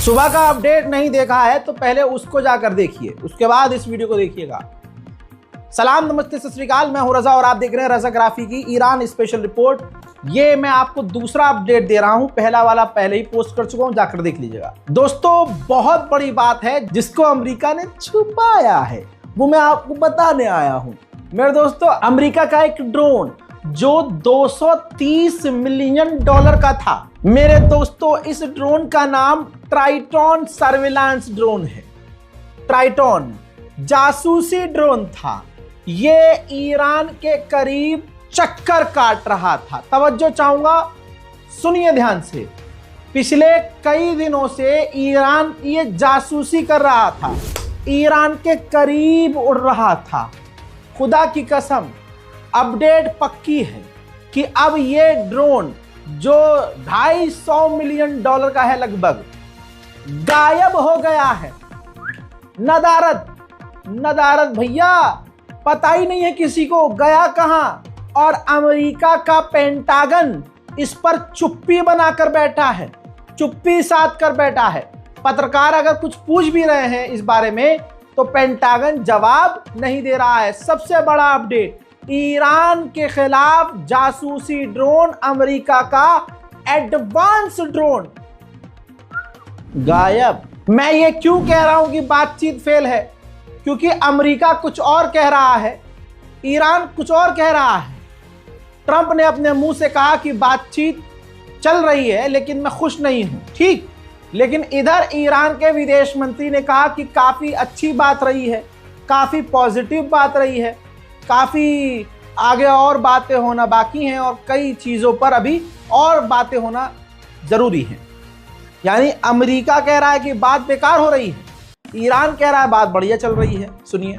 सुबह का अपडेट नहीं देखा है तो पहले उसको जाकर देखिए, उसके बाद इस वीडियो को देखिएगा। सलाम, नमस्ते, सत श्री अकाल। मैं हूं रजा और आप देख रहे हैं रजा ग्राफी की ईरान स्पेशल रिपोर्ट। ये मैं आपको दूसरा अपडेट दे रहा हूं, पहला वाला पहले ही पोस्ट कर चुका हूं, जाकर देख लीजिएगा। दोस्तों, बहुत बड़ी बात है जिसको अमेरिका ने छुपाया है, वो मैं आपको बताने आया हूं। मेरे दोस्तों, अमेरिका का एक ड्रोन जो 230 मिलियन डॉलर का था। मेरे दोस्तों, इस ड्रोन का नाम ट्राइटॉन सर्विलांस ड्रोन है। ट्राइटॉन जासूसी ड्रोन था। ये ईरान के करीब चक्कर काट रहा था। तवज्जो चाहूंगा, सुनिए ध्यान से। पिछले कई दिनों से ईरान ये जासूसी कर रहा था, ईरान के करीब उड़ रहा था। खुदा की कसम, अपडेट पक्की है कि अब ये ड्रोन जो 250 मिलियन डॉलर का है लगभग, गायब हो गया है। नदारत भैया, पता ही नहीं है किसी को गया कहां। और अमेरिका का पेंटागन इस पर चुप्पी बनाकर बैठा है, चुप्पी साध कर बैठा है। पत्रकार अगर कुछ पूछ भी रहे हैं इस बारे में तो पेंटागन जवाब नहीं दे रहा है। सबसे बड़ा अपडेट, ईरान के खिलाफ जासूसी ड्रोन, अमेरिका का एडवांस ड्रोन गायब। मैं ये क्यों कह रहा हूं कि बातचीत फेल है? क्योंकि अमेरिका कुछ और कह रहा है, ईरान कुछ और कह रहा है। ट्रंप ने अपने मुंह से कहा कि बातचीत चल रही है लेकिन मैं खुश नहीं हूं, ठीक। लेकिन इधर ईरान के विदेश मंत्री ने कहा कि काफी अच्छी बात रही है, काफी पॉजिटिव बात रही है, काफी आगे और बातें होना बाकी हैं और कई चीजों पर अभी और बातें होना जरूरी है। यानी अमेरिका कह रहा है कि बात बेकार हो रही है, ईरान कह रहा है बात बढ़िया चल रही है। सुनिए।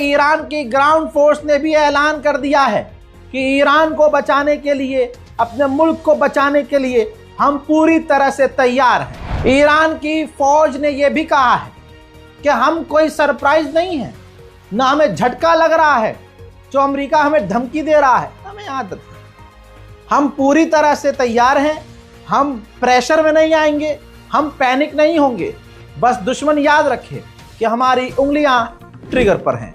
ईरान की ग्राउंड फोर्स ने भी ऐलान कर दिया है कि ईरान को बचाने के लिए, अपने मुल्क को बचाने के लिए हम पूरी तरह से तैयार हैं। ईरान की फौज ने यह भी कहा है कि हम कोई सरप्राइज नहीं है, ना हमें झटका लग रहा है जो अमेरिका हमें धमकी दे रहा है, हमें आदत है। हम पूरी तरह से तैयार हैं, हम प्रेशर में नहीं आएंगे, हम पैनिक नहीं होंगे। बस दुश्मन याद रखे कि हमारी उंगलियां ट्रिगर पर हैं।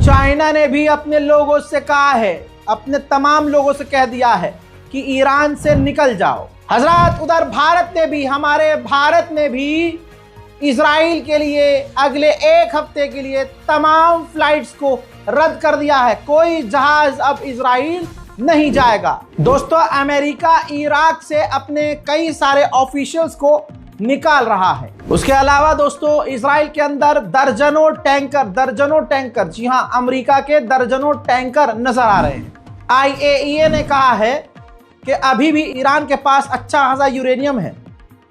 चाइना ने भी अपने लोगों से कहा है, अपने तमाम लोगों से कह दिया है कि ईरान से निकल जाओ। हजरत, उधर भारत ने भी, हमारे भारत ने भी इजराइल के लिए अगले एक हफ्ते के लिए तमाम फ्लाइट्स को रद्द कर दिया है। कोई जहाज अब इजराइल नहीं जाएगा। दोस्तों, अमेरिका इराक से अपने कई सारे ऑफिशियल्स को निकाल रहा है। उसके अलावा दोस्तों, इजराइल के अंदर दर्जनों टैंकर, जी हां, अमेरिका के दर्जनों टैंकर नजर आ रहे हैं। IAEA ने कहा है कि अभी भी ईरान के पास अच्छा खासा यूरेनियम है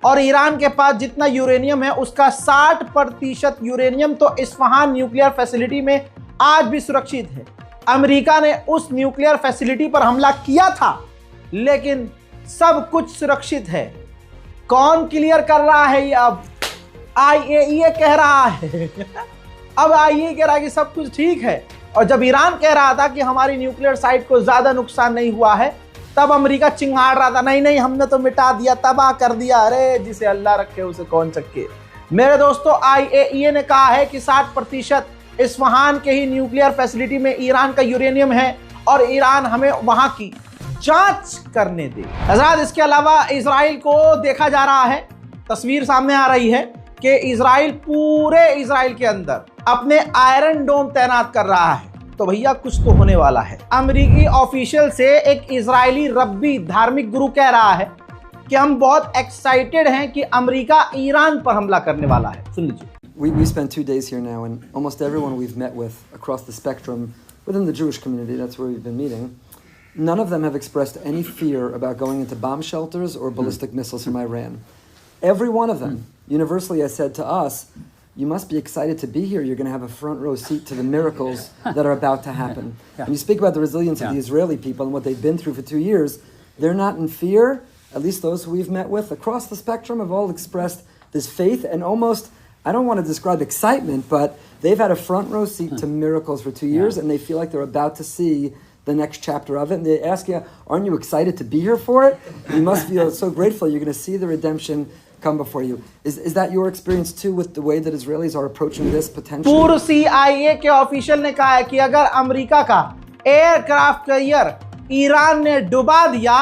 और ईरान के पास जितना यूरेनियम है उसका 60% यूरेनियम तो इस्फहान न्यूक्लियर फैसिलिटी में आज भी सुरक्षित है। अमेरिका ने उस न्यूक्लियर फैसिलिटी पर हमला किया था लेकिन सब कुछ सुरक्षित है। कौन क्लियर कर रहा है ये? अब IAEA कह रहा है अब IAEA कह रहा है कि सब कुछ ठीक है। और जब ईरान कह रहा था कि हमारी न्यूक्लियर साइट को ज्यादा नुकसान नहीं हुआ है, तब अमेरिका चिंगाड़ रहा था, नहीं हमने तो मिटा दिया, तबाह कर दिया। अरे जिसे अल्लाह रखे उसे कौन चक्के। मेरे दोस्तों, IAEA ने कहा है कि 60% इस्फहान के ही न्यूक्लियर फैसिलिटी में ईरान का यूरेनियम है और ईरान हमें वहां की जांच करने दे। हजरात, इसके अलावा इजराइल को देखा जा रहा है, तस्वीर सामने आ रही है कि इजराइल पूरे इजराइल के अंदर अपने आयरन डोम तैनात कर रहा है। तो भैया कुछ तो होने वाला है। अमेरिकी ऑफिशियल से एक इजरायली रब्बी धार्मिक गुरु कह रहा है कि हम बहुत एक्साइटेड हैं कि अमेरिका ईरान पर हमला करने वाला है। सुन लीजिए। We spent 2 days here now, and almost everyone we've met with across the spectrum within the Jewish community, that's where we've been meeting, none of them have expressed any fear about going into bomb shelters or ballistic missiles from Iran. Every one of them, universally has said to us, you must be excited to be here. You're going to have a front row seat to the miracles that are about to happen. When you speak about the resilience of the Israeli people and what they've been through for 2 years, they're not in fear. At least those who we've met with across the spectrum have all expressed this faith and almost, I don't want to describe excitement, but they've had a front row seat to miracles for 2 years, and they feel like they're about to see the next chapter of it. And they ask you, aren't you excited to be here for it? You must feel so grateful. You're going to see the redemption come before you. Is that your experience too with the way that Israelis are approaching this potentially? पूर्व CIA के official ने कहा है कि अगर America का aircraft carrier Iran ने डुबा दिया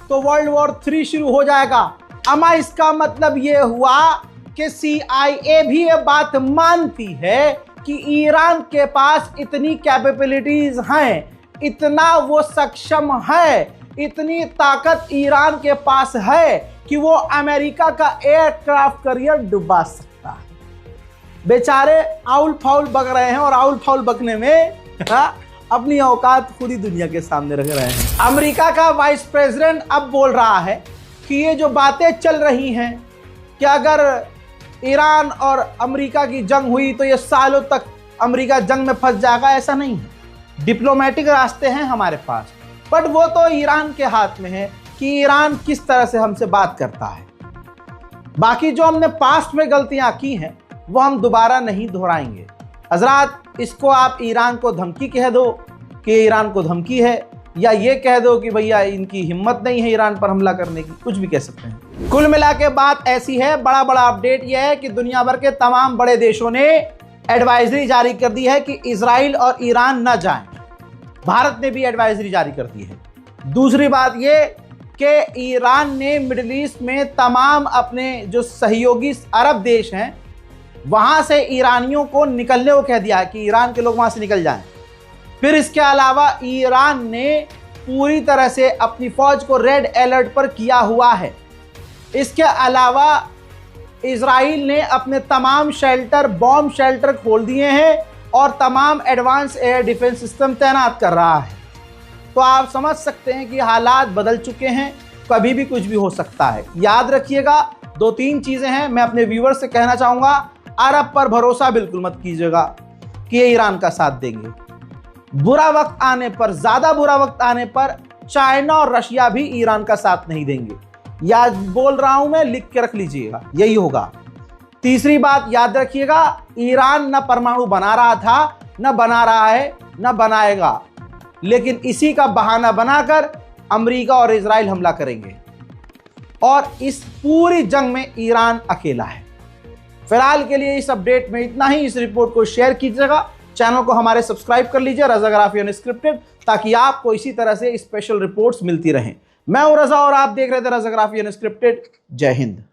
तो वर्ल्ड वॉर 3 शुरू हो जाएगा। अमा इसका मतलब ये हुआ कि CIA भी ये बात मानती है कि ईरान के पास इतनी कैपेबिलिटीज हैं, इतना वो सक्षम है, इतनी ताकत ईरान के पास है कि वो अमेरिका का एयरक्राफ्ट कैरियर डुबा सकता है। बेचारे आउल फाउल बक रहे हैं और आउल फाउल बकने में अपनी औकात खुद ही दुनिया के सामने रख रहे हैं। अमेरिका का वाइस प्रेसिडेंट अब बोल रहा है कि ये जो बातें चल रही हैं कि अगर ईरान और अमेरिका की जंग हुई तो ये सालों तक अमेरिका जंग में फंस जाएगा, ऐसा नहीं है। डिप्लोमेटिक रास्ते हैं हमारे पास, बट वो तो ईरान के हाथ में है कि ईरान किस तरह से हमसे बात करता है। बाकी जो हमने पास्ट में गलतियां की हैं वो हम दोबारा नहीं दोहराएंगे। हजरात, इसको आप ईरान को धमकी कह दो कि ईरान को धमकी है, या ये कह दो कि भैया इनकी हिम्मत नहीं है ईरान पर हमला करने की, कुछ भी कह सकते हैं। कुल मिला के बात ऐसी है, बड़ा अपडेट यह है कि दुनिया भर के तमाम बड़े देशों ने एडवाइजरी जारी कर दी है कि इजराइल और ईरान न जाएं। भारत ने भी एडवाइजरी जारी कर दी है। दूसरी बात ये कि ईरान ने मिडिल ईस्ट में तमाम अपने जो सहयोगी अरब देश हैं वहां से ईरानियों को निकलने को कह दिया है कि ईरान के लोग वहां से निकल जाएं। फिर इसके अलावा ईरान ने पूरी तरह से अपनी फौज को रेड अलर्ट पर किया हुआ है। इसके अलावा इजराइल ने अपने तमाम शेल्टर, बॉम्ब शेल्टर खोल दिए हैं और तमाम एडवांस एयर डिफेंस सिस्टम तैनात कर रहा है। तो आप समझ सकते हैं कि हालात बदल चुके हैं, कभी भी कुछ भी हो सकता है। याद रखिएगा, 2-3 चीजें हैं मैं अपने व्यूअर्स से कहना चाहूंगा। अरब पर भरोसा बिल्कुल मत कीजिएगा कि ये ईरान का साथ देंगे। बुरा वक्त आने पर, ज्यादा बुरा वक्त आने पर चाइना और रशिया भी ईरान का साथ नहीं देंगे। याद बोल रहा हूं मैं, लिख के रख लीजिएगा, यही होगा। तीसरी बात याद रखिएगा, ईरान न परमाणु बना रहा था, न बना रहा है, न बनाएगा, लेकिन इसी का बहाना बनाकर अमेरिका और इजराइल हमला करेंगे और इस पूरी जंग में ईरान अकेला है। फिलहाल के लिए इस अपडेट में इतना ही। इस रिपोर्ट को शेयर कीजिएगा, चैनल को हमारे सब्सक्राइब कर लीजिए रज़ाग्राफी अनस्क्रिप्टेड, ताकि आपको इसी तरह से स्पेशल रिपोर्ट्स मिलती रहें। मैं हूं रज़ा और आप देख रहे थे रज़ाग्राफी अनस्क्रिप्टेड। जय हिंद।